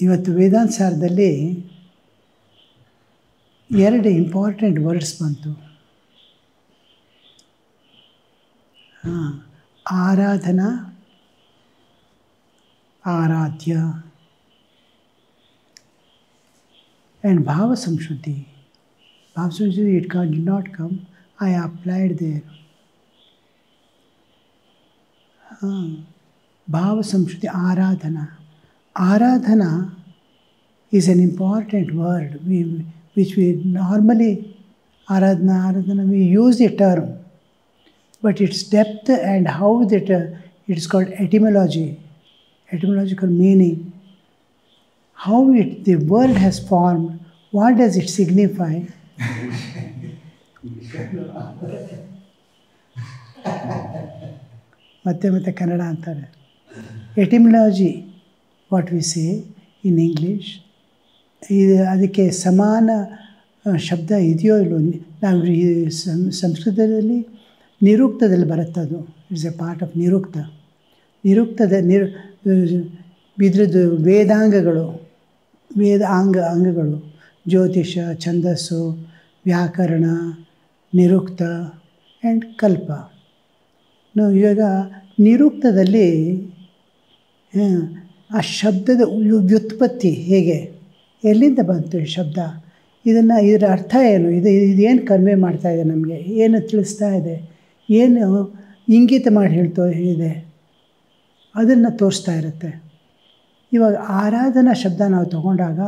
ಇವತ್ತು ವೇದಾಂತ ಸಾರದಲ್ಲಿ 2 important words ಬಂತು. ಆರಾಧನಾ, ಆರಾಧ್ಯ and ಭಾವ ಸಂಶುದ್ಧಿ. ಭಾವ ಸಂಶುದ್ಧಿ did not come, I applied there. ಭಾವ ಸಂಶುದ್ಧಿ, ಆರಾಧನಾ. ಆರಾಧನಾ is an important word which we normally, aradhana, we use the term, but its depth and how that it is called etymology, etymological meaning, how the word has formed, what does it signify. ಮತ್ತೆ ಕನ್ನಡ ಅಂತಾರೆ. Etymology what we say in English, ಇದು ಅದಕ್ಕೆ ಸಮಾನ ಶಬ್ದ ಇದೆಯೋ ಇಲ್ಲೋ. ನಾವು ಈ ಸಂಸ್ಕೃತದಲ್ಲಿ ನಿರುಕ್ತದಲ್ಲಿ ಬರುತ್ತದು. ಇಟ್ಸ್ ಎ ಪಾರ್ಟ್ ಆಫ್ ನಿರುಕ್ತ. ನಿರುಕ್ತದ ಇದ್ರದ್ದು ವೇದಾಂಗಗಳು, ಅಂಗಗಳು ಜ್ಯೋತಿಷ, ಛಂದಸ್ಸು, ವ್ಯಾಕರಣ, ನಿರುಕ್ತ ಆ್ಯಂಡ್ ಕಲ್ಪ. ನಾವು ಇವಾಗ ನಿರುಕ್ತದಲ್ಲಿ ಆ ಶಬ್ದದ ವ್ಯುತ್ಪತ್ತಿ ಹೇಗೆ, ಎಲ್ಲಿಂದ ಬಂತು ಈ ಶಬ್ದ, ಇದರ ಅರ್ಥ ಏನು, ಇದೇನು ಕನ್ವೆ ಮಾಡ್ತಾಯಿದೆ, ನಮಗೆ ಏನು ತಿಳಿಸ್ತಾ ಇದೆ, ಏನು ಇಂಗಿತ ಮಾಡಿ ಹೇಳ್ತಾ ಇದೆ, ಅದನ್ನು ತೋರಿಸ್ತಾ ಇರುತ್ತೆ. ಇವಾಗ ಆರಾಧನಾ ಶಬ್ದ ನಾವು ತಗೊಂಡಾಗ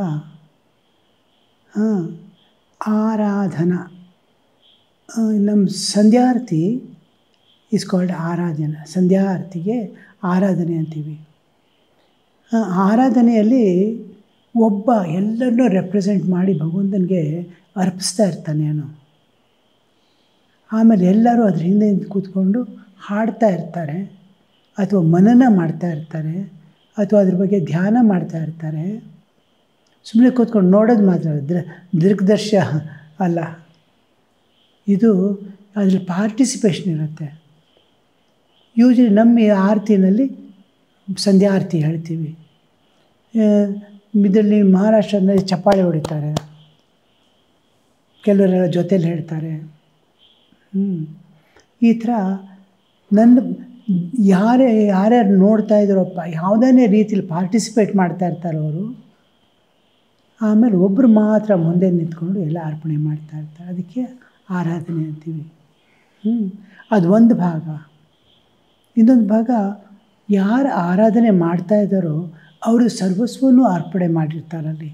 ಆರಾಧನಾ, ನಮ್ಮ ಸಂಧ್ಯಾರ್ತಿ ಇಸ್ ಕಾಲ್ಡ್ ಆರಾಧನಾ. ಸಂಧ್ಯಾರ್ತಿಗೆ ಆರಾಧನೆ ಅಂತೀವಿ. ಆರಾಧನೆಯಲ್ಲಿ ಒಬ್ಬ ಎಲ್ಲರನ್ನೂ ರೆಪ್ರೆಸೆಂಟ್ ಮಾಡಿ ಭಗವಂತನಿಗೆ ಅರ್ಪಿಸ್ತಾ ಇರ್ತಾನೆ ಅವನು. ಆಮೇಲೆ ಎಲ್ಲರೂ ಅದ್ರ ಹಿಂದೆ ಕೂತ್ಕೊಂಡು ಹಾಡ್ತಾ ಇರ್ತಾರೆ, ಅಥವಾ ಮನನ ಮಾಡ್ತಾ ಇರ್ತಾರೆ, ಅಥವಾ ಅದ್ರ ಬಗ್ಗೆ ಧ್ಯಾನ ಮಾಡ್ತಾ ಇರ್ತಾರೆ. ಸುಮ್ಮನೆ ಕೂತ್ಕೊಂಡು ನೋಡೋದು ಮಾತ್ರ, ದೀರ್ಘದರ್ಶ ಅಲ್ಲ. ಇದು ಅದ್ರಲ್ಲಿ ಪಾರ್ಟಿಸಿಪೇಷನ್ ಇರುತ್ತೆ. ಯೂಶ್ವಲಿ ನಮ್ಮ ಈ ಆರತಿನಲ್ಲಿ ಸಂಧ್ಯಾ ಆರತಿ ಹೇಳ್ತೀವಿ. ಇದರಲ್ಲಿ ಮಹಾರಾಷ್ಟ್ರದಲ್ಲಿ ಚಪ್ಪಾಳೆ ಹೊಡಿತಾರೆ, ಕೆಲವರೆಲ್ಲ ಜೊತೇಲಿ ಹೇಳ್ತಾರೆ. ಈ ಥರ ಯಾರ್ಯಾರು ನೋಡ್ತಾ ಇದ್ದಾರಪ್ಪ, ಯಾವುದೇ ರೀತಿಯಲ್ಲಿ ಪಾರ್ಟಿಸಿಪೇಟ್ ಮಾಡ್ತಾ ಇರ್ತಾರೆ ಅವರು. ಆಮೇಲೆ ಒಬ್ಬರು ಮಾತ್ರ ಮುಂದೆ ನಿಂತ್ಕೊಂಡು ಎಲ್ಲ ಅರ್ಪಣೆ ಮಾಡ್ತಾ ಇರ್ತಾರೆ. ಅದಕ್ಕೆ ಆರಾಧನೆ ಅಂತೀವಿ. ಅದು ಒಂದು ಭಾಗ. ಇನ್ನೊಂದು ಭಾಗ, ಯಾರು ಆರಾಧನೆ ಮಾಡ್ತಾ ಇದ್ದಾರೋ ಅವರು ಸರ್ವಸ್ವವನ್ನು ಅರ್ಪಣೆ ಮಾಡಿರ್ತಾರಲ್ಲಿ.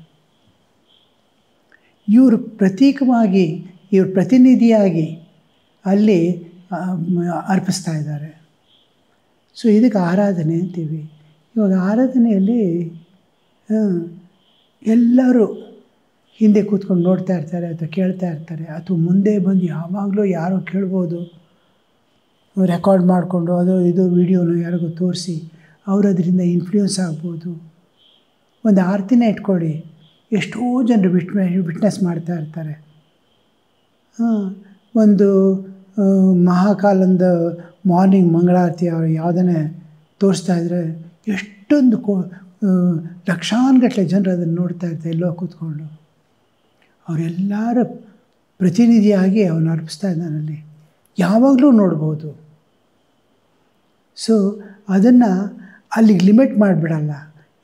ಇವರು ಪ್ರತೀಕವಾಗಿ, ಇವರು ಪ್ರತಿನಿಧಿಯಾಗಿ ಅಲ್ಲಿ ಅರ್ಪಿಸ್ತಾ ಇದ್ದಾರೆ. ಸೊ ಇದಕ್ಕೆ ಆರಾಧನೆ ಅಂತೀವಿ. ಇವಾಗ ಆರಾಧನೆಯಲ್ಲಿ ಎಲ್ಲರೂ ಹಿಂದೆ ಕೂತ್ಕೊಂಡು ನೋಡ್ತಾ ಇರ್ತಾರೆ, ಅಥವಾ ಕೇಳ್ತಾ ಇರ್ತಾರೆ, ಅಥವಾ ಮುಂದೆ ಬಂದು ಯಾವಾಗಲೂ ಯಾರೋ ಕೇಳ್ಬೋದು, ರೆಕಾರ್ಡ್ ಮಾಡಿಕೊಂಡು ಅದು ಇದು ವೀಡಿಯೋನು ಯಾರಿಗೂ ತೋರಿಸಿ ಅವರು ಅದರಿಂದ ಇನ್ಫ್ಲೂಯೆನ್ಸ್ ಆಗ್ಬೋದು. ಒಂದು ಆರತಿನೇ ಇಟ್ಕೊಳ್ಳಿ, ಎಷ್ಟೋ ಜನರು ವಿಟ್ನೆಸ್ ಮಾಡ್ತಾ ಇರ್ತಾರೆ. ಒಂದು ಮಹಾಕಾಲದ ಮಾರ್ನಿಂಗ್ ಮಂಗಳಾರತಿ ಅವರು ಯಾವುದನ್ನೇ ತೋರಿಸ್ತಾ ಇದ್ದರೆ ಎಷ್ಟೊಂದು ಲಕ್ಷಾನುಗಟ್ಟಲೆ ಜನರು ಅದನ್ನು ನೋಡ್ತಾ ಇರ್ತಾರೆ ಎಲ್ಲೋ ಕೂತ್ಕೊಂಡು. ಅವರೆಲ್ಲರ ಪ್ರತಿನಿಧಿಯಾಗಿ ಅವನು ಅರ್ಪಿಸ್ತಾ ಇದ್ದಾನಲ್ಲಿ, ಯಾವಾಗಲೂ ನೋಡ್ಬೋದು. ಸೊ ಅದನ್ನು ಅಲ್ಲಿಗೆ ಲಿಮಿಟ್ ಮಾಡಿಬಿಡಲ್ಲ,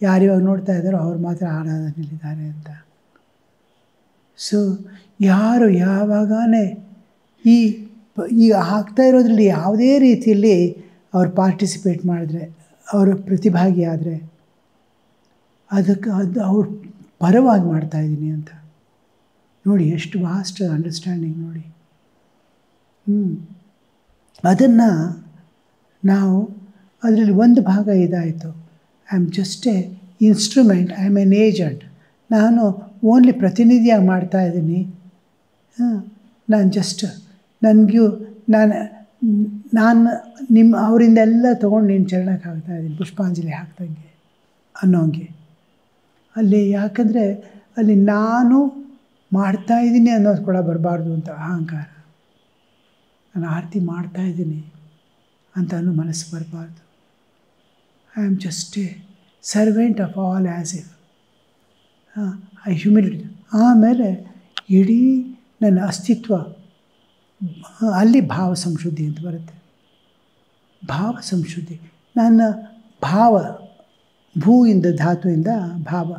ಯಾರು ಇವಾಗ ನೋಡ್ತಾ ಇದ್ದಾರೋ ಅವ್ರು ಮಾತ್ರ ಆರಾಧನೆಯಲ್ಲಿದ್ದಾರೆ ಅಂತ. ಸೊ ಯಾರು ಯಾವಾಗನೇ ಈ ಆಗ್ತಾ ಇರೋದ್ರಲ್ಲಿ ಯಾವುದೇ ರೀತಿಯಲ್ಲಿ ಅವ್ರು ಪಾರ್ಟಿಸಿಪೇಟ್ ಮಾಡಿದ್ರೆ, ಅವರು ಪ್ರತಿಭಾಗಿಯಾದರೆ, ಅದಕ್ಕೆ ಅವ್ರು ಪರವಾಗಿ ಮಾಡ್ತಾಯಿದ್ದೀನಿ ಅಂತ ನೋಡಿ, ಎಷ್ಟು ವಾಸ್ಟ್ ಅಂಡರ್ಸ್ಟ್ಯಾಂಡಿಂಗ್ ನೋಡಿ. ಅದನ್ನು ನಾವು ಅದರಲ್ಲಿ ಒಂದು ಭಾಗ ಇದಾಯಿತು. I am just A instrument, I am an agent. ನಾನು ಓನ್ಲಿ ಪ್ರತಿನಿಧಿಯಾಗಿ ಮಾಡ್ತಾಯಿದ್ದೀನಿ. ನಾನು ಜಸ್ಟ್ ನಾನು ನಿಮ್ಮ ಅವರಿಂದೆಲ್ಲ ತೊಗೊಂಡು ನಿನ್ನ ಚರಣಕ್ಕೆ ಹಾಕ್ತಾಯಿದ್ದೀನಿ, ಪುಷ್ಪಾಂಜಲಿ ಹಾಕ್ದಂಗೆ ಅನ್ನೋಂಗೆ ಅಲ್ಲಿ. ಯಾಕಂದರೆ ಅಲ್ಲಿ ನಾನು ಮಾಡ್ತಾಯಿದ್ದೀನಿ ಅನ್ನೋದು ಕೂಡ ಬರಬಾರ್ದು ಅಂತ ಅಹಂಕಾರ. ನಾನು ಆರತಿ ಮಾಡ್ತಾಯಿದ್ದೀನಿ ಅಂತ ಅನ್ನೋ ಮನಸ್ಸು ಬರಬಾರ್ದು. I am just A servant of all as if. ಆ ಹ್ಯುಮಿಲಿಟಿ. ಆಮೇಲೆ ಇಡೀ ನನ್ನ ಅಸ್ತಿತ್ವ, ಅಲ್ಲಿ ಭಾವ ಸಂಶುದ್ಧಿ ಅಂತ ಬರುತ್ತೆ. ಭಾವ ಸಂಶುದ್ಧಿ, ನನ್ನ ಭಾವ, ಭೂಯಿಂದ ಧಾತುವಿಂದ ಭಾವ.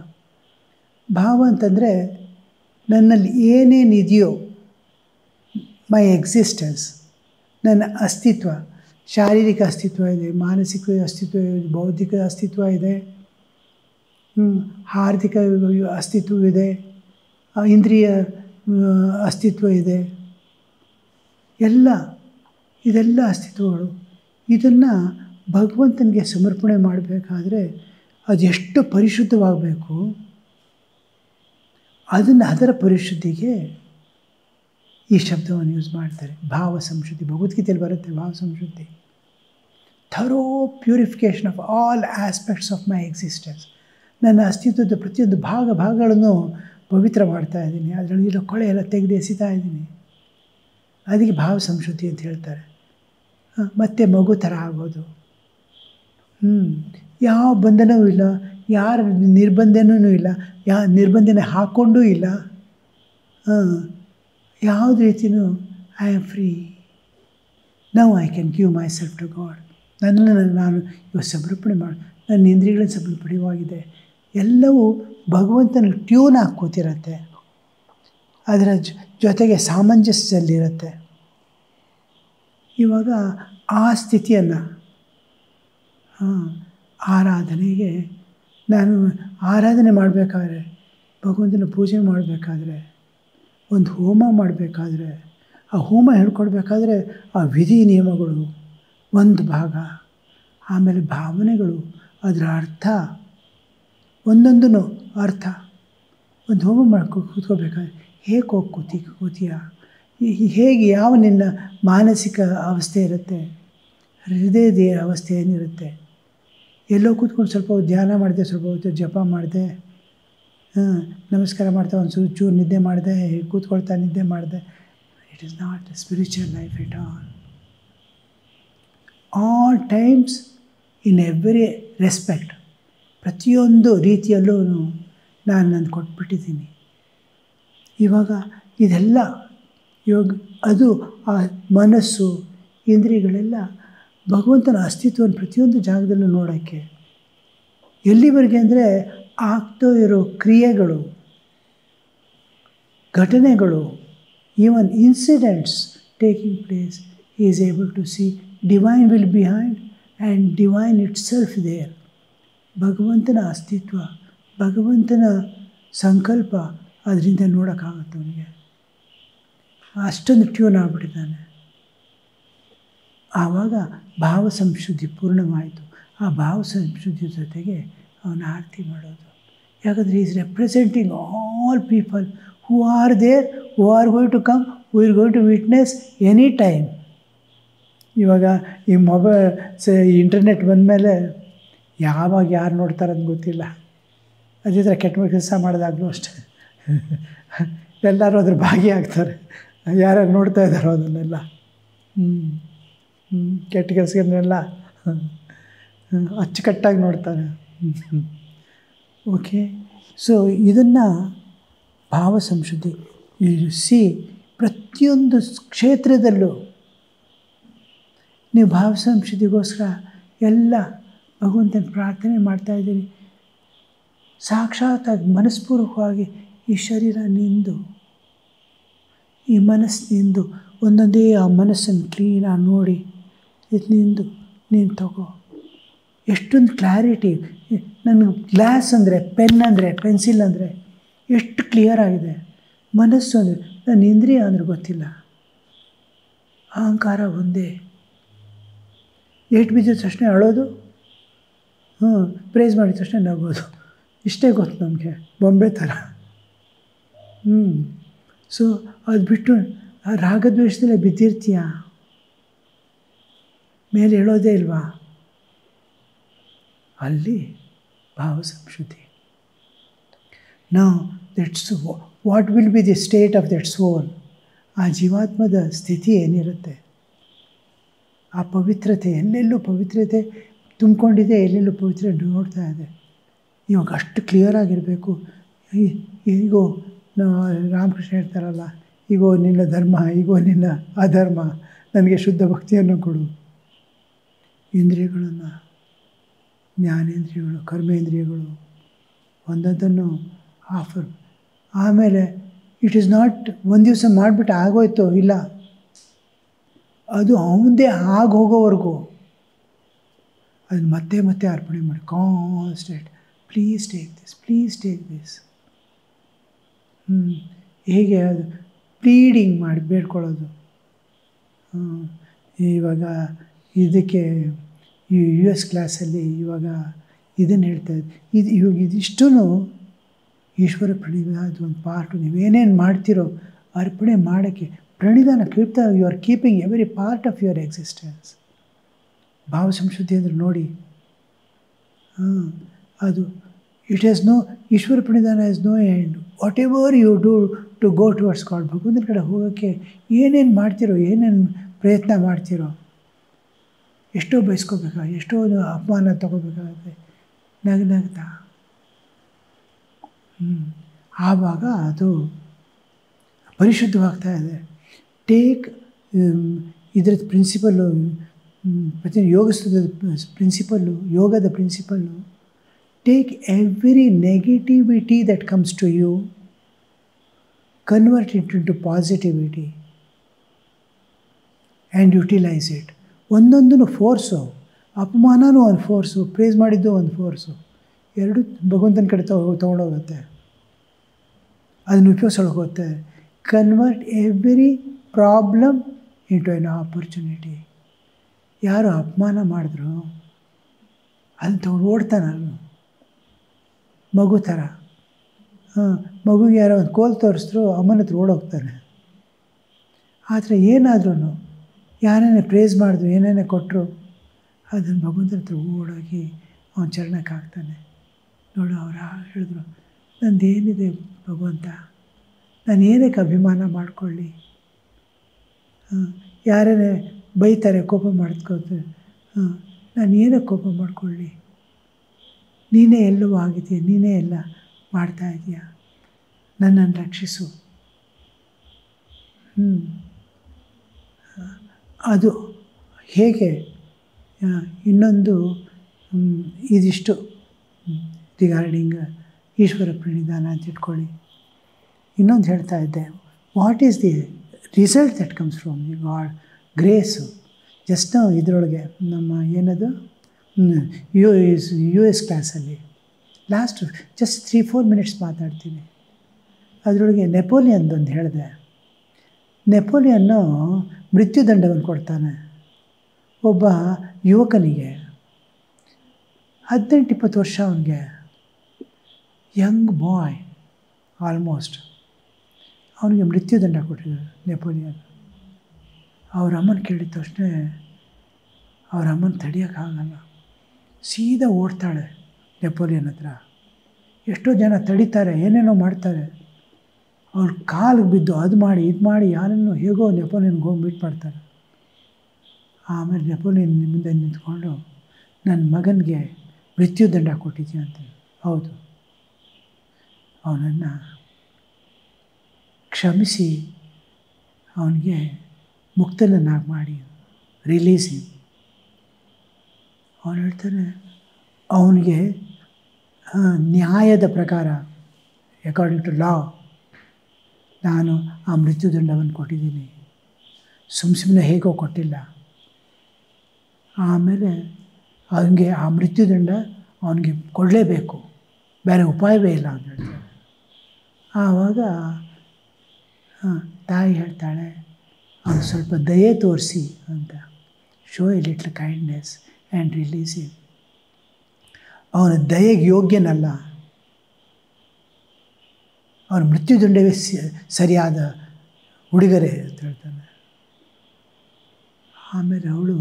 ಭಾವ ಅಂತಂದರೆ ನನ್ನಲ್ಲಿ ಏನೇನಿದೆಯೋ, ಮೈ ಎಕ್ಸಿಸ್ಟೆನ್ಸ್, ನನ್ನ ಅಸ್ತಿತ್ವ, ಶಾರೀರಿಕ ಅಸ್ತಿತ್ವ ಇದೆ, ಮಾನಸಿಕ ಅಸ್ತಿತ್ವ ಇದೆ, ಬೌದ್ಧಿಕ ಅಸ್ತಿತ್ವ ಇದೆ, ಆರ್ಥಿಕ ಅಸ್ತಿತ್ವವಿದೆ, ಇಂದ್ರಿಯ ಅಸ್ತಿತ್ವ ಇದೆ, ಇದೆಲ್ಲ ಅಸ್ತಿತ್ವಗಳು. ಇದನ್ನು ಭಗವಂತನಿಗೆ ಸಮರ್ಪಣೆ ಮಾಡಬೇಕಾದ್ರೆ ಅದೆಷ್ಟು ಪರಿಶುದ್ಧವಾಗಬೇಕು, ಅದರ ಪರಿಶುದ್ಧಿಗೆ ಈ ಶಬ್ದವನ್ನು ಯೂಸ್ ಮಾಡ್ತಾರೆ, ಭಾವ ಸಂಶುದ್ಧಿ. ಭಗವದ್ಗೀತೆಯಲ್ಲಿ ಬರುತ್ತೆ ಭಾವ ಸಂಶುದ್ಧಿ. Thorough purification of all aspects of my existence. ನನ್ನ ಅಸ್ತಿತ್ವದ ಪ್ರತಿಯೊಂದು ಭಾಗಗಳನ್ನು ಪವಿತ್ರ ಮಾಡ್ತಾ ಇದ್ದೀನಿ, ಅದರಲ್ಲಿರೋ ಕೊಳೆ ಎಲ್ಲ ತೆಗೆದು ಎಸಿತಾ ಇದ್ದೀನಿ. ಅದಕ್ಕೆ ಭಾವ ಸಂಶುದ್ಧಿ ಅಂತ ಹೇಳ್ತಾರೆ. ಮತ್ತು ಮಗು ಥರ ಆಗೋದು, ಯಾವ ಬಂಧನವೂ ಇಲ್ಲ, ಯಾರ ನಿರ್ಬಂಧನೂ ಇಲ್ಲ, ನಿರ್ಬಂಧನೆ ಹಾಕ್ಕೊಂಡೂ ಇಲ್ಲ, ಯಾವುದೇ ರೀತಿಯೂ I am free. Now I can give myself to God. ನನ್ನನ್ನು ನಾನು ಇವಾಗ ಸಮರ್ಪಣೆ ಮಾಡಿ, ನನ್ನ ಇಂದ್ರಿಯಗಳನ್ನು ಸಮರ್ಪಣೆವಾಗಿದೆ. ಎಲ್ಲವೂ ಭಗವಂತನ ಟ್ಯೂನ್ ಆಗಿ ಕೂತಿರುತ್ತೆ, ಅದರ ಜೊತೆಗೆ ಸಾಮಂಜಸ್ಯದಲ್ಲಿರುತ್ತೆ. ಇವಾಗ ಆ ಸ್ಥಿತಿಯನ್ನು ಆರಾಧನೆಗೆ, ನಾನು ಆರಾಧನೆ ಮಾಡಬೇಕಾದ್ರೆ, ಭಗವಂತನ ಪೂಜೆ ಮಾಡಬೇಕಾದ್ರೆ, ಒಂದು ಹೋಮ ಮಾಡಬೇಕಾದ್ರೆ, ಆ ಹೋಮ ಹೇಳ್ಕೊಡ್ಬೇಕಾದ್ರೆ ಆ ವಿಧಿ ನಿಯಮಗಳು ಒಂದು ಭಾಗ, ಆಮೇಲೆ ಭಾವನೆಗಳು, ಅದರ ಅರ್ಥ, ಒಂದೊಂದೂ ಅರ್ಥ. ಒಂದು ಹೋಮ ಕೂತ್ಕೋಬೇಕಾದ್ರೆ ಹೇಗೆ ಹೋಗಿ ಕೂತೀಯ, ಹೇಗೆ, ಯಾವ ನಿನ್ನ ಮಾನಸಿಕ ಅವಸ್ಥೆ ಇರುತ್ತೆ, ಹೃದಯದ ಅವಸ್ಥೆ ಏನಿರುತ್ತೆ. ಎಲ್ಲೋ ಕೂತ್ಕೊಂಡು ಸ್ವಲ್ಪ ಧ್ಯಾನ ಮಾಡಿದೆ, ಸ್ವಲ್ಪ ಹೊತ್ತು ಜಪ ಮಾಡಿದೆ, ನಮಸ್ಕಾರ ಮಾಡ್ತಾ ಒಂದು ಚೂರು ನಿದ್ದೆ ಮಾಡಿದೆ, ಕೂತ್ಕೊಳ್ತಾ ನಿದ್ದೆ ಮಾಡಿದೆ. It is not A spiritual life at all times, in every respect, ಪ್ರತಿಯೊಂದು ರೀತಿಯಲ್ಲೂ ನಾನು ಕೊಟ್ಬಿಟ್ಟಿದ್ದೀನಿ. ಇವಾಗ ಇದೆಲ್ಲ ಅದು ಆ ಮನಸ್ಸು, ಇಂದ್ರಿಯಗಳೆಲ್ಲ ಭಗವಂತನ ಅಸ್ತಿತ್ವವನ್ನು ಪ್ರತಿಯೊಂದು ಜಾಗದಲ್ಲೂ ನೋಡೋಕ್ಕೆ. ಎಲ್ಲಿವರೆಗೆ ಅಂದರೆ ಆಗ್ತಾ ಇರೋ ಕ್ರಿಯೆಗಳು, ಘಟನೆಗಳು, even incidents taking place, he is able to see divine will behind and divine itself there. ಭಗವಂತನ ಅಸ್ತಿತ್ವ, ಭಗವಂತನ ಸಂಕಲ್ಪ ಅದರಿಂದ ನೋಡೋಕ್ಕಾಗುತ್ತೆ ಅವನಿಗೆ. ಅಷ್ಟೊಂದು ಟ್ಯೂನ್ ಆಗಿಬಿಟ್ಟಿದ್ದಾನೆ. ಆವಾಗ ಭಾವ ಸಂಶುದ್ಧಿ ಪೂರ್ಣವಾಯಿತು. ಆ ಭಾವ ಸಂಶುದ್ಧಿ ಜೊತೆಗೆ ಅವನ ಆರತಿ ಮಾಡೋದು. ಯಾಕಂದರೆ is representing all people who are there, who are going to come, who is going to witness any time. ಇವಾಗ ಈ ಇಂಟರ್ನೆಟ್ ಬಂದಮೇಲೆ ಯಾವಾಗ ಯಾರು ನೋಡ್ತಾರಂತ ಗೊತ್ತಿಲ್ಲ. ಅದೇ ಥರ ಕೆಟ್ಟ ಕೆಲಸ ಮಾಡಿದಾಗಲೂ ಅಷ್ಟೇ ಎಲ್ಲರೂ ಅದ್ರ ಭಾಗಿಯಾಗ್ತಾರೆ, ಯಾರ್ಯಾರು ನೋಡ್ತಾ ಇದ್ದಾರೋ ಅದನ್ನೆಲ್ಲ. ಕೆಟ್ಟ ಕೆಲಸಗಳನ್ನೆಲ್ಲ ಅಚ್ಚುಕಟ್ಟಾಗಿ ನೋಡ್ತಾರೆ. ಓಕೆ, ಸೊ ಇದನ್ನು ಭಾವ ಸಂಶುದ್ಧಿ ಸಿ ಪ್ರತಿಯೊಂದು ಕ್ಷೇತ್ರದಲ್ಲೂ ನೀವು ಭಾವ ಸಂಶುದ್ಧಿಗೋಸ್ಕರ ಎಲ್ಲ ಭಗವಂತನ ಪ್ರಾರ್ಥನೆ ಮಾಡ್ತಾಯಿದ್ದೀರಿ. ಸಾಕ್ಷಾತ್ತಾಗಿ ಮನಸ್ಪೂರ್ವಕವಾಗಿ ಈ ಶರೀರ ನಿಂದು, ಈ ಮನಸ್ಸು ನಿಂದು, ಒಂದೊಂದೇ ಆ ಮನಸ್ಸನ್ನು ಕ್ಲೀನಾಗಿ ನೋಡಿ, ಇದು ನಿಂದು, ನೀನು ತಗೋ. ಎಷ್ಟೊಂದು ಕ್ಲಾರಿಟಿ. ನನಗೆ ಗ್ಲಾಸ್ ಅಂದರೆ, ಪೆನ್ ಅಂದರೆ, ಪೆನ್ಸಿಲ್ ಅಂದರೆ ಎಷ್ಟು ಕ್ಲಿಯರ್ ಆಗಿದೆ. ಮನಸ್ಸು ಅಂದರೆ, ನನ್ನ ಇಂದ್ರಿಯ ಅಂದರೆ ಗೊತ್ತಿಲ್ಲ. ಅಹಂಕಾರ ಒಂದೇ. ಏಟು ಬಿದ್ದಿದ ತಕ್ಷಣ ಅಳೋದು, ಪ್ರೈಸ್ ಮಾಡಿದ ತಕ್ಷಣ ನಗೋದು, ಇಷ್ಟೇ ಗೊತ್ತು ನಮಗೆ, ಬೊಂಬೆ ಥರ. ಸೊ ಅದು ಬಿಟ್ಟು ಆ ರಾಗದ್ವೇಷದಲ್ಲೇ ಬಿದ್ದಿರ್ತೀಯ, ಮೇಲೆ ಹೇಳೋದೇ ಇಲ್ವಾ? ಅಲ್ಲಿ ಭಾವ ಸಂಶುದ್ಧಿ. Now that's what will be the state of that soul. ಆ ಜೀವಾತ್ಮದ ಸ್ಥಿತಿ ಏನಿರುತ್ತೆ, ಆ ಪವಿತ್ರತೆ, ಎಲ್ಲೆಲ್ಲೂ ಪವಿತ್ರತೆ ತುಂಬಿಕೊಂಡಿದೆ, ಎಲ್ಲೆಲ್ಲೂ ಪವಿತ್ರ ನೋಡ್ತಾ ಇದೆ. ಇವಾಗ ಅಷ್ಟು ಕ್ಲಿಯರಾಗಿರಬೇಕು. ಈಗೋ ರಾಮಕೃಷ್ಣ ಹೇಳ್ತಾರಲ್ಲ, ಈಗೋ ನಿನ್ನ ಧರ್ಮ, ಈಗೋ ನಿನ್ನ ಅಧರ್ಮ, ನನಗೆ ಶುದ್ಧ ಭಕ್ತಿಯನ್ನು ಕೊಡು. ಇಂದ್ರಿಯಗಳನ್ನು, ಜ್ಞಾನೇಂದ್ರಿಯಗಳು, ಕರ್ಮೇಂದ್ರಿಯಗಳು ಒಂದೊಂದನ್ನು ಆಫರ್. ಆಮೇಲೆ ಇಟ್ ಈಸ್ ನಾಟ್ ಒಂದು ದಿವಸ ಮಾಡಿಬಿಟ್ಟು ಆಗೋಯ್ತು, ಇಲ್ಲ, ಅದು ಅವನದೇ ಆಗೋಗೋವರೆಗೂ ಅದನ್ನು ಮತ್ತೆ ಮತ್ತೆ ಅರ್ಪಣೆ ಮಾಡಿ, constant, please take this, please take this. ಹೇಗೆ ಅದು ಪ್ಲೀಡಿಂಗ್ ಮಾಡಿ ಬೇಡ್ಕೊಳ್ಳೋದು. ಇವಾಗ ಇದಕ್ಕೆ US ಕ್ಲಾಸಲ್ಲಿ ಇವಾಗ ಇದನ್ನು ಹೇಳ್ತಾಯಿದ್ದೆ, ಇವಾಗ ಇದಿಷ್ಟೂ ಈಶ್ವರ ಪ್ರಣಿಧಾನದ ಒಂದು ಪಾರ್ಟು. ನೀವೇನೇನು ಮಾಡ್ತೀರೋ ಅರ್ಪಣೆ ಮಾಡೋಕ್ಕೆ ಪ್ರಣಿಧಾನ ಕೀರ್ತ, you are keeping every part of your existence. ಭಾವ ಸಂಶುದ್ಧಿ ಅಂದರೆ ನೋಡಿ, ಅದು ಇಟ್ ಹ್ಯಾಸ್ ನೋ, ಈಶ್ವರ ಪ್ರಣಿಧಾನ has no end. Whatever you do to go towards God, ಭಗವಂತನ ಕಡೆ ಹೋಗೋಕ್ಕೆ ಏನೇನು ಮಾಡ್ತಿರೋ, ಏನೇನು ಪ್ರಯತ್ನ ಮಾಡ್ತಿರೋ, ಎಷ್ಟೋ ಬಯಸ್ಕೋಬೇಕಾ, ಎಷ್ಟೋ ಅಪಮಾನ ತಗೋಬೇಕಾಗುತ್ತೆ, ನಗ್ನಗ್ತಾ. ಆವಾಗ ಅದು ಪರಿಶುದ್ಧವಾಗ್ತಾ ಇದೆ. ಟೇಕ್ ಇದ್ರದ್ದು ಪ್ರಿನ್ಸಿಪಲ್ಲು, ಪ್ರತಿ ಯೋಗದ ಪ್ರಿನ್ಸಿಪಲ್ಲು, ಯೋಗದ principle, take every negativity that comes to you, convert it into positivity and utilise it. ಒಂದೊಂದೂ ಫೋರ್ಸು, ಅಪಮಾನವೂ ಒಂದು ಫೋರ್ಸು, ಪ್ರೇಸ್ ಮಾಡಿದ್ದು ಒಂದು ಫೋರ್ಸು, ಎರಡು ಭಗವಂತನ ಕಡೆ ತೊಗೊಂಡೋಗುತ್ತೆ, ಅದನ್ನು ಉಪಯೋಗಿಸೋಕೆ. Convert every problem into an opportunity. ಯಾರು ಅಪಮಾನ ಮಾಡಿದ್ರು ಅದನ್ನು ತೊಗೊಂಡು ಓಡ್ತಾನೆ, ಮಗು ಥರ. ಮಗುಗೆ ಯಾರೋ ಒಂದು ಕೋಲ್ ತೋರಿಸಿದ್ರು ಅಮ್ಮನ ಹತ್ರ ಓಡೋಗ್ತಾನೆ. ಆ ಥರ ಏನಾದ್ರೂ ಯಾರೇನೇ ಪ್ರೇಸ್ ಮಾಡಿದ್ರು, ಏನೇನೇ ಕೊಟ್ಟರು, ಅದನ್ನು ಭಗವಂತನ ಹತ್ರ ಓಡೋಗಿ ಅವನ ಚರಣಕ್ಕೆ ಹಾಕ್ತಾನೆ. ನೋಡು, ಅವ್ರು ಹೇಳಿದ್ರು, ನಂದೇನಿದೆ ಭಗವಂತ, ನಾನು ಏನಕ್ಕೆ ಅಭಿಮಾನ ಮಾಡಿಕೊಳ್ಳಿ, ಯಾರೇ ಬೈತಾರೆ, ಕೋಪ ಮಾಡ್ಕೋತಾರೆ, ನಾನು ಏನಕ್ಕೆ ಕೋಪ ಮಾಡಿಕೊಳ್ಳಿ, ನೀನೇ ಎಲ್ಲವೂ ಆಗಿದೆಯಾ, ನೀನೇ ಎಲ್ಲ ಮಾಡ್ತಾ ಇದೆಯಾ, ನನ್ನನ್ನು ರಕ್ಷಿಸು. ಅದು ಹೇಗೆ. ಇನ್ನೊಂದು ಇದಿಷ್ಟು ರಿಗಾರ್ಡಿಂಗ್ ಈಶ್ವರ ಪ್ರಣಿಧಾನ ಅಂತ ಇಟ್ಕೊಳ್ಳಿ. ಇನ್ನೊಂದು ಹೇಳ್ತಾ ಇದ್ದೆ, what is the result that comes from the God grace. Just ನಾವು ಇದರೊಳಗೆ ನಮ್ಮ ಏನದು US ಕ್ಲಾಸಲ್ಲಿ ಲಾಸ್ಟ್ ಜಸ್ಟ್ 3-4 ಮಿನಿಟ್ಸ್ ಮಾತಾಡ್ತೀನಿ. ಅದರೊಳಗೆ ನೆಪೋಲಿಯನ್ದೊಂದು ಹೇಳಿದೆ. ನೆಪೋಲಿಯನ್ನು ಮೃತ್ಯುದಂಡವನ್ನು ಕೊಡ್ತಾನೆ ಒಬ್ಬ ಯುವಕನಿಗೆ, 18-20 ವರ್ಷ ಅವನಿಗೆ, ಯಂಗ್ ಬಾಯ್ ಆಲ್ಮೋಸ್ಟ್. ಅವನಿಗೆ ಮೃತ್ಯುದಂಡ ಕೊಟ್ಟಿದ್ದಾರೆ ನೆಪೋಲಿಯನ್. ಅವ್ರ ಅಮ್ಮನ ಕೇಳಿದ ತಕ್ಷಣ ಅವ್ರ ಅಮ್ಮನ ತಡೆಯೋಕ್ಕಾಗಲ್ಲ, ಸೀದಾ ಓಡ್ತಾಳೆ ನೆಪೋಲಿಯನ್ ಹತ್ರ. ಎಷ್ಟೋ ಜನ ತಡೀತಾರೆ, ಏನೇನೋ ಮಾಡ್ತಾರೆ, ಅವ್ರ ಕಾಲಿಗೆ ಬಿದ್ದು ಅದು ಮಾಡಿ ಇದು ಮಾಡಿ ಯಾರನ್ನು ಹೇಗೋ ನೆಪೋಲಿಯನ್ಗೆ ಹೋಗಿ ಮೀಟ್ ಮಾಡ್ತಾರೆ. ಆಮೇಲೆ ನೆಪೋಲಿಯನ್ ಮುಂದೆ ನಿಂತ್ಕೊಂಡು, ನನ್ನ ಮಗನಿಗೆ ಮೃತ್ಯುದಂಡ ಕೊಟ್ಟಿದ್ದೀಯ ಅಂತ. ಹೌದು, ಅವನನ್ನು ಕ್ಷಮಿಸಿ ಅವನಿಗೆ ಮುಕ್ತನನ್ನಾಗಿ ಮಾಡಿ, ರಿಲೀಸಿ. ಅವನು ಹೇಳ್ತಾನೆ, ಅವನಿಗೆ ನ್ಯಾಯದ ಪ್ರಕಾರ, ಅಕಾರ್ಡಿಂಗ್ ಟು ಲಾ, ನಾನು ಆ ಮೃತ್ಯುದಂಡವನ್ನು ಕೊಟ್ಟಿದ್ದೀನಿ, ಸುಮ್ಮನೆ ಹೇಗೋ ಕೊಟ್ಟಿಲ್ಲ. ಆಮೇಲೆ ಅವನಿಗೆ ಆ ಮೃತ್ಯುದಂಡ ಅವನಿಗೆ ಕೊಡಲೇಬೇಕು, ಬೇರೆ ಉಪಾಯವೇ ಇಲ್ಲ ಅಂತ ಹೇಳ್ತಾರೆ. ಆವಾಗ ತಾಯಿ ಹೇಳ್ತಾಳೆ, ಅವನು ಸ್ವಲ್ಪ ದಯೆ ತೋರಿಸಿ ಅಂತ, show A little kindness and release him. ಅವನ ದಯೆಗೆ ಯೋಗ್ಯನಲ್ಲ, ಅವನ ಮೃತ್ಯುದಂಡವೇ ಸರಿಯಾದ ಉಡುಗೊರೆ ಅಂತ ಹೇಳ್ತಾನೆ. ಆಮೇಲೆ ಅವಳು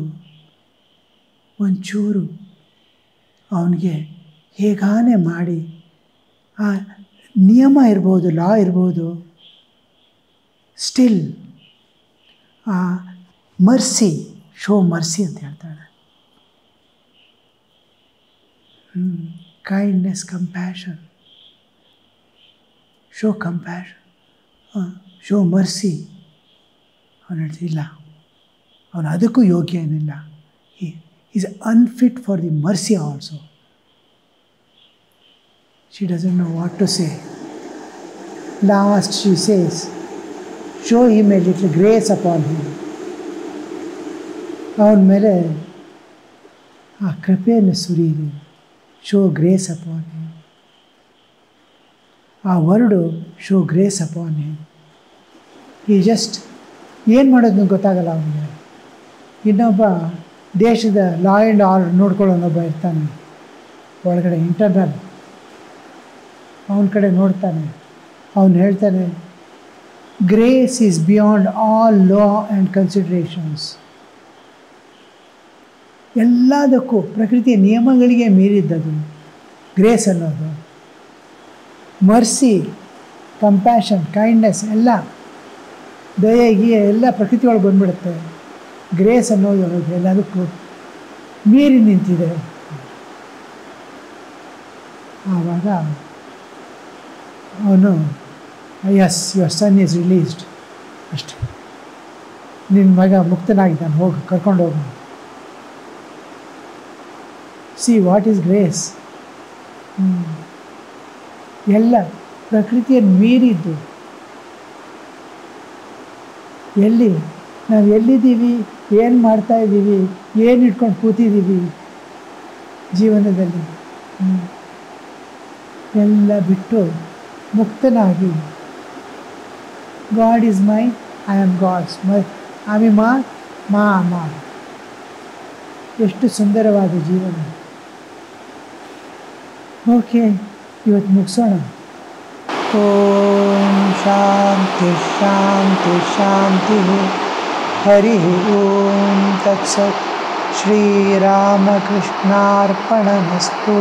ಒಂಚೂರು ಅವನಿಗೆ ಹೇಗಾನೆ ಮಾಡಿ, ಆ ನಿಯಮ ಇರ್ಬೋದು, ಲಾ ಇರ್ಬೋದು, ಸ್ಟಿಲ್ ಆ ಮರ್ಸಿ, ಶೋ ಮರ್ಸಿ ಅಂತ ಹೇಳ್ತಾಳೆ. Kindness, compassion. Show compassion, show mercy. ಅವನು ಹೇಳ್ತಿಲ್ಲ, ಅವನು ಅದಕ್ಕೂ ಯೋಗ್ಯ ಏನಿಲ್ಲ. Is unfit for the mercy also. She doesn't know what to say. Last she says, show him a little grace upon him. ಅವನ ಮೇಲೆ ಆ ಕೃಪೆಯನ್ನು ಸುರಿಯಿರಿ. Show grace upon him. ಆ word show grace upon him. ಈ just ಏನು ಮಾಡೋದು ಗೊತ್ತಾಗಲ್ಲ ಅವನಿಗೆ. ಇನ್ನೊಬ್ಬ ದೇಶದ ಲಾ ಆ್ಯಂಡ್ ಆರ್ಡರ್ ನೋಡ್ಕೊಳ್ಳೋನೊಬ್ಬ ಇರ್ತಾನೆ ಒಳಗಡೆ, ಇಂಟರ್ನಲ್. ಅವನ ಕಡೆ ನೋಡ್ತಾನೆ. ಅವನು ಹೇಳ್ತಾನೆ, grace is beyond all law and considerations. ಎಲ್ಲದಕ್ಕೂ ಪ್ರಕೃತಿಯ ನಿಯಮಗಳಿಗೆ ಮೀರಿದ್ದದು ಗ್ರೇಸ್ ಅನ್ನೋದು. ಮರ್ಸಿ, ಕಂಪ್ಯಾಷನ್, ಕೈಂಡ್ನೆಸ್ ಎಲ್ಲ, ದಯೆ ಗೀಯೆ ಎಲ್ಲ ಪ್ರಕೃತಿ ಒಳಗೆ ಬಂದ್ಬಿಡುತ್ತೆ. ಗ್ರೇಸ್ ಅನ್ನೋದು ಎಲ್ಲದಕ್ಕೂ ಮೀರಿ ನಿಂತಿದೆ. ಆವಾಗ ಅವನು, yes, your son is released, ಅಷ್ಟೆ, ನಿನ್ನ ಮಗ ಮುಕ್ತನಾಗಿದ್ದಾನೆ, ಹೋಗಿ ಕರ್ಕೊಂಡು ಹೋಗು. See what is grace. ಎಲ್ಲ ಪ್ರಕೃತಿಯನ್ನು ಮೀರಿದ್ದು. ಎಲ್ಲಿ ನಾವು ಎಲ್ಲಿದ್ದೀವಿ, ಏನು ಮಾಡ್ತಾಯಿದ್ದೀವಿ, ಏನು ಇಟ್ಕೊಂಡು ಕೂತಿದ್ದೀವಿ ಜೀವನದಲ್ಲಿ, ಎಲ್ಲ ಬಿಟ್ಟು ಮುಕ್ತನಾಗಿ, God is my, I am God's, ಆಮಿ ಮಾ. ಎಷ್ಟು ಸುಂದರವಾದ ಜೀವನ. ಓಕೆ, ಇವತ್ತು ಮುಗಿಸೋಣ. ಓಂ ಶಾಂತಿ ಶಾಂತಿ ಶಾಂತಿ. ಹರಿ ಓಂ ತತ್ಸತ್. ಶ್ರೀರಾಮಕೃಷ್ಣಾರ್ಪಣಮಸ್ತು.